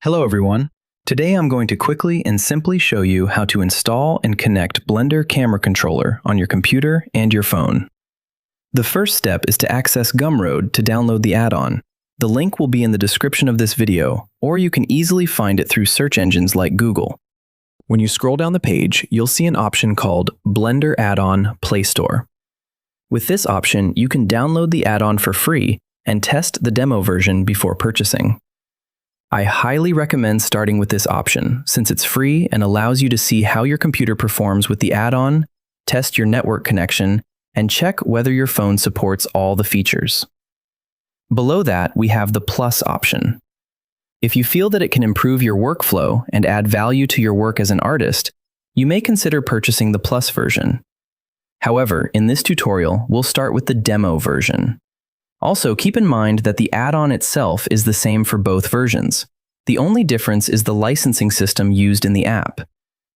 Hello everyone. Today I'm going to quickly and simply show you how to install and connect Blender Camera Controller on your computer and your phone. The first step is to access Gumroad to download the add-on. The link will be in the description of this video, or you can easily find it through search engines like Google. When you scroll down the page, you'll see an option called Blender Add-on Play Store. With this option, you can download the add-on for free and test the demo version before purchasing. I highly recommend starting with this option since it's free and allows you to see how your computer performs with the add-on, test your network connection, and check whether your phone supports all the features. Below that, we have the Plus option. If you feel that it can improve your workflow and add value to your work as an artist, you may consider purchasing the Plus version. However, in this tutorial, we'll start with the demo version. Also, keep in mind that the add-on itself is the same for both versions. The only difference is the licensing system used in the app,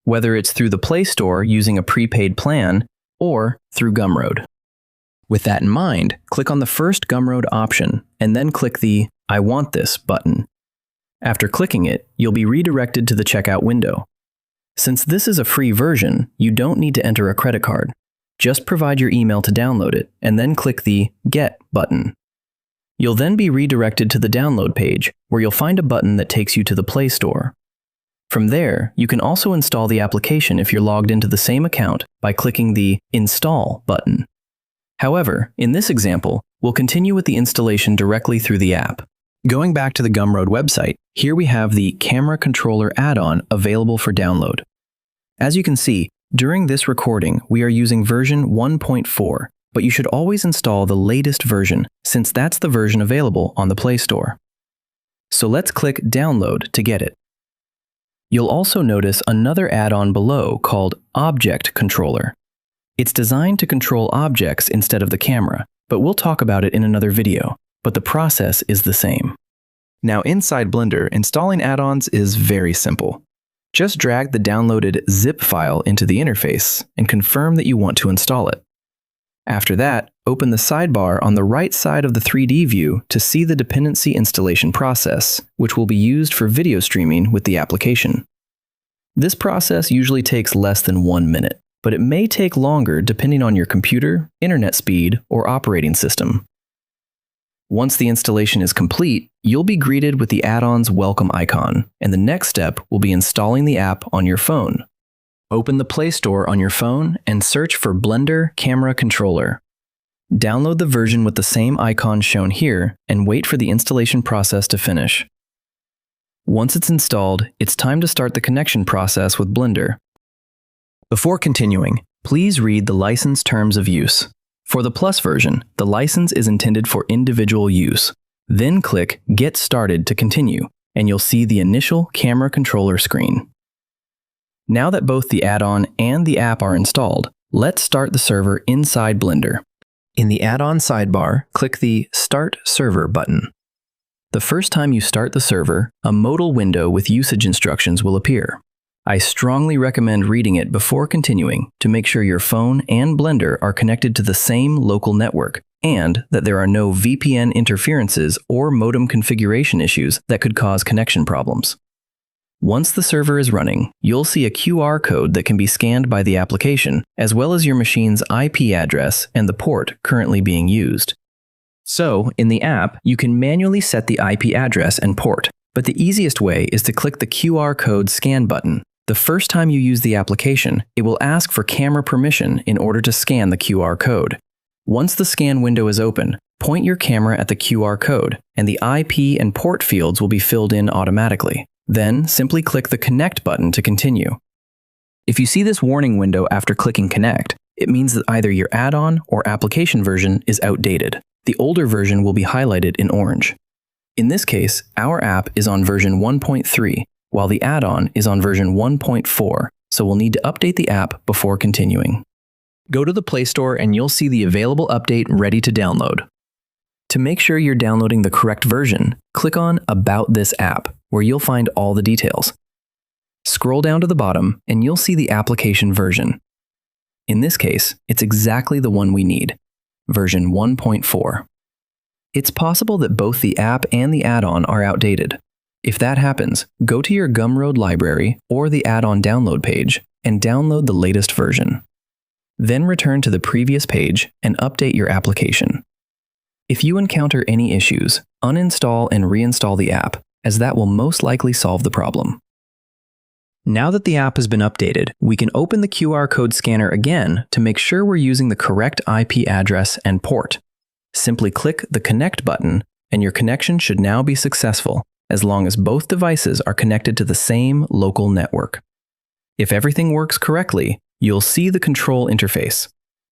whether it's through the Play Store using a prepaid plan or through Gumroad. With that in mind, click on the first Gumroad option and then click the I want this button. After clicking it, you'll be redirected to the checkout window. Since this is a free version, you don't need to enter a credit card. Just provide your email to download it, and then click the Get button. You'll then be redirected to the download page, where you'll find a button that takes you to the Play Store. From there, you can also install the application if you're logged into the same account by clicking the Install button. However, in this example, we'll continue with the installation directly through the app. Going back to the Gumroad website, here we have the Camera Controller add-on available for download. As you can see, during this recording, we are using version 1.4, but you should always install the latest version since that's the version available on the Play Store. So let's click Download to get it. You'll also notice another add-on below called Object Controller. It's designed to control objects instead of the camera, but we'll talk about it in another video, but the process is the same. Now inside Blender, installing add-ons is very simple. Just drag the downloaded zip file into the interface and confirm that you want to install it. After that, open the sidebar on the right side of the 3D view to see the dependency installation process, which will be used for video streaming with the application. This process usually takes less than 1 minute, but it may take longer depending on your computer, internet speed, or operating system. Once the installation is complete, you'll be greeted with the add-on's welcome icon, and the next step will be installing the app on your phone. Open the Play Store on your phone and search for Blender Camera Controller. Download the version with the same icon shown here and wait for the installation process to finish. Once it's installed, it's time to start the connection process with Blender. Before continuing, please read the license terms of use. For the Plus version, the license is intended for individual use. Then click Get Started to continue, and you'll see the initial camera controller screen. Now that both the add-on and the app are installed, let's start the server inside Blender. In the add-on sidebar, click the Start Server button. The first time you start the server, a modal window with usage instructions will appear. I strongly recommend reading it before continuing to make sure your phone and Blender are connected to the same local network and that there are no VPN interferences or modem configuration issues that could cause connection problems. Once the server is running, you'll see a QR code that can be scanned by the application, as well as your machine's IP address and the port currently being used. So, in the app, you can manually set the IP address and port, but the easiest way is to click the QR code scan button. The first time you use the application, it will ask for camera permission in order to scan the QR code. Once the scan window is open, point your camera at the QR code, and the IP and port fields will be filled in automatically. Then, simply click the Connect button to continue. If you see this warning window after clicking Connect, it means that either your add-on or application version is outdated. The older version will be highlighted in orange. In this case, our app is on version 1.3, while the add-on is on version 1.4, so we'll need to update the app before continuing. Go to the Play Store and you'll see the available update ready to download. To make sure you're downloading the correct version, click on About this app, where you'll find all the details. Scroll down to the bottom and you'll see the application version. In this case, it's exactly the one we need, version 1.4. It's possible that both the app and the add-on are outdated. If that happens, go to your Gumroad library or the add-on download page and download the latest version. Then return to the previous page and update your application. If you encounter any issues, uninstall and reinstall the app, as that will most likely solve the problem. Now that the app has been updated, we can open the QR code scanner again to make sure we're using the correct IP address and port. Simply click the Connect button, and your connection should now be successful, as long as both devices are connected to the same local network. If everything works correctly, you'll see the control interface.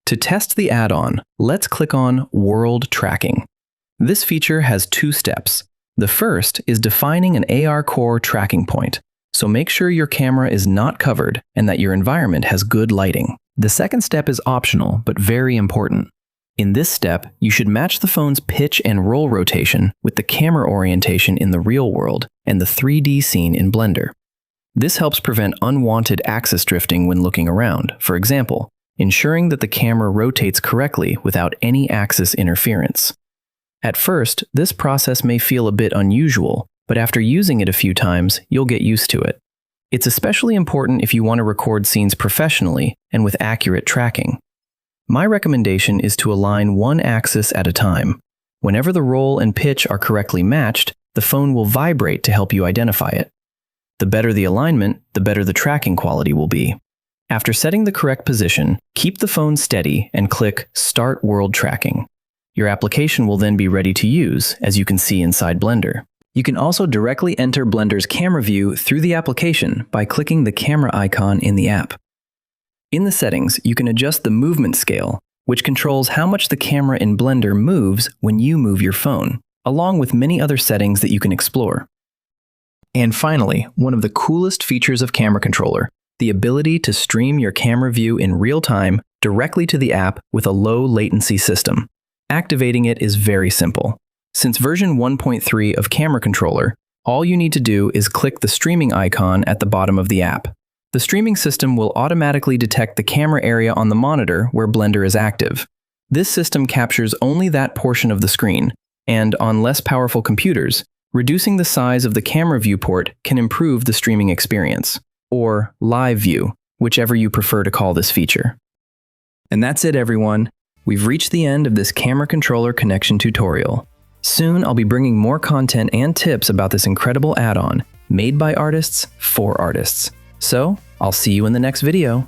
To test the add-on, let's click on World Tracking. This feature has 2 steps. The first is defining an ARCore tracking point, so make sure your camera is not covered and that your environment has good lighting. The second step is optional, but very important. In this step, you should match the phone's pitch and roll rotation with the camera orientation in the real world and the 3D scene in Blender. This helps prevent unwanted axis drifting when looking around, for example, ensuring that the camera rotates correctly without any axis interference. At first, this process may feel a bit unusual, but after using it a few times, you'll get used to it. It's especially important if you want to record scenes professionally and with accurate tracking. My recommendation is to align one axis at a time. Whenever the roll and pitch are correctly matched, the phone will vibrate to help you identify it. The better the alignment, the better the tracking quality will be. After setting the correct position, keep the phone steady and click Start World Tracking. Your application will then be ready to use, as you can see inside Blender. You can also directly enter Blender's camera view through the application by clicking the camera icon in the app. In the settings, you can adjust the movement scale, which controls how much the camera in Blender moves when you move your phone, along with many other settings that you can explore. And finally, one of the coolest features of Camera Controller, the ability to stream your camera view in real time directly to the app with a low latency system. Activating it is very simple. Since version 1.3 of Camera Controller, all you need to do is click the streaming icon at the bottom of the app. The streaming system will automatically detect the camera area on the monitor where Blender is active. This system captures only that portion of the screen, and on less powerful computers, reducing the size of the camera viewport can improve the streaming experience, or live view, whichever you prefer to call this feature. And that's it, everyone. We've reached the end of this camera controller connection tutorial. Soon I'll be bringing more content and tips about this incredible add-on, made by artists for artists. So, I'll see you in the next video.